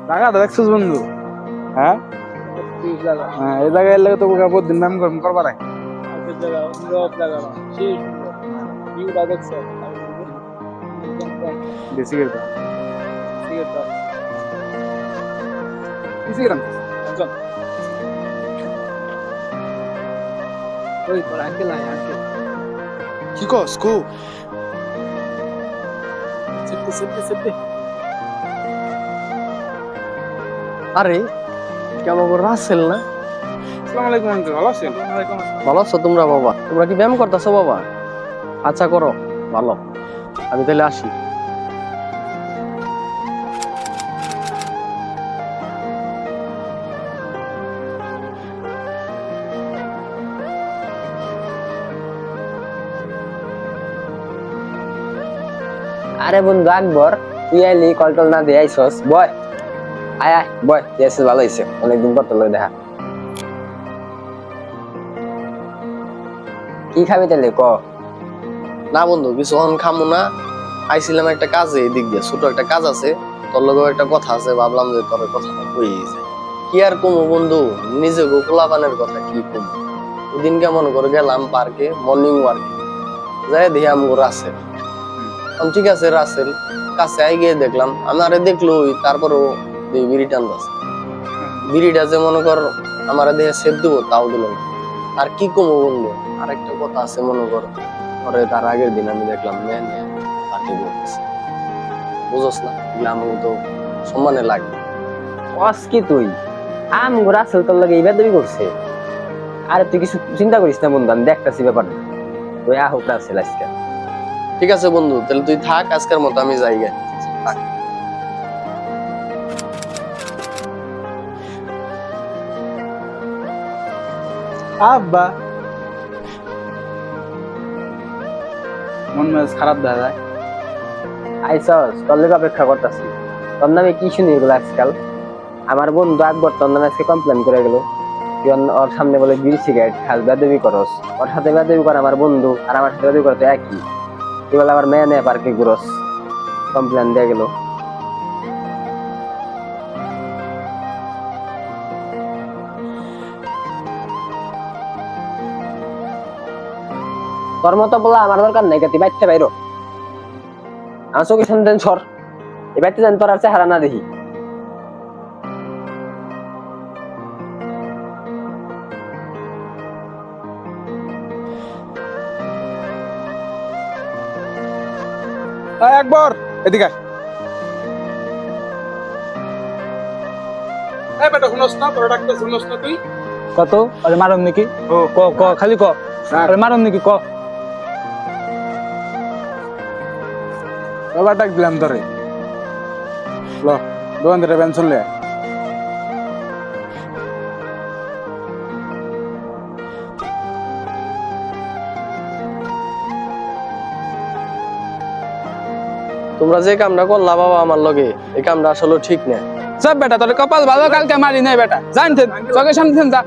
জায়গা দেখছিস বন্ধু? হ্যাঁ হ্যাঁ, এই জায়গায় এলে তো প্রতিদিন ম্যাম করবা নাই। বেশি করে দাও। বেশি করে দাও। কি কস কো আরে কেমন রাসেল না? আসসালামু আলাইকুম আঙ্কেল, ভালো আছেন? ভালো আছো তোমরা বাবা? তোমরা কি ব্যায়াম করতেছো বাবা? আচ্ছা করো, ভালো। আমি তাহলে আসি। আরে বন্ধু আকবর, তুই আইলি কল টল না দিয়ে আইসস। বয় আয় আয় বয়, এসে ভালো হয়েছে, অনেকদিন পর তোর লগে দেখা। কি খাবি তাহলে ক? না বন্ধু কিছু খামো না, আইছিলাম একটা কাজে, এদিক দিয়ে ছোট একটা কাজ আছে, তোর লগেও একটা কথা আছে, ভাবলাম যে তোর কথাটা কই যায়। কি আর কমু বন্ধু, নিজে গোলাপানের কথা কি কমু। ওদিন কেমন করে গেলাম পার্কে, মর্নিং ওয়ার্কে, যাই দেখি আমগো রাসেল। ঠিক আছে রাসেল কাছে আই গিয়ে দেখলাম, আমারে দেখলো তারপরও বিড়ি টানতেছে। বিড়িটা যে মনে কর আমারে দেখে সেভ দেবো তাও দিল না। আর কি কমু বন্ধু, আরেকটা কথা আছে মনে কর, পরে তার আগের দিন আমি দেখলাম পার্টি করতেছে। বুঝস না, আমার তো সম্মানে লাগে। কস কি তুই? আম গোরা আসল তোর লগে এইবার দাবি করছে। আরে তুই কিছু চিন্তা করিস না বন্ধু, আমি দেখতেছি ব্যাপারটা। তুই আহুক রাসেল আজকে। ঠিক আছে বন্ধু, তাহলে তুই থাক, আজকের মতো আমি যাই গে। থাক। আব্বা মন মেজাজ খারাপ দেখা যায়। আইসস, তোর লগে অপেক্ষা করতেছি। তোর নামে কি শুনি এগুলো আজকাল? আমার বন্ধু আকবর তোর নামে আজকে কমপ্লেন করে গেল। তুই ওর সামনে বলে বিড়ি সিগারেট খাস, বেদবি করস। ওর সাথে বেদবি করে আমার বন্ধু, আর আমার সাথে বেদবি করে তো একই। তুই বলে আবার মেয়ে নেয় পার্কে ঘুরস, কমপ্লেন দিয়ে গেল। তোর মতো বলা আমার দরকার নাই, তুই বাইতে বাইরো। আমার চোখের সামনে সর, এই বাইতে জান তোর আর চেহারা না দেখি। একবার এদিকে আয়। এই বেটা শুনস না, তোরা ডাক্তার শুনস না তুই? কত আরে মারন নাকি? ও ক ক খালি ক আরে মারন নাকি ক? এবার ডাক দিলাম তোরে। ল দোকান থেকে পেনশন লে আয়। তোমরা যে কামটা করলা বাবা আমার লগে, এই কামটা আসলে ঠিক না। সব বেটা তোর কপাল ভালো, কালকে মারি নাই বেটা, জানতেন চোখের সামনে যা।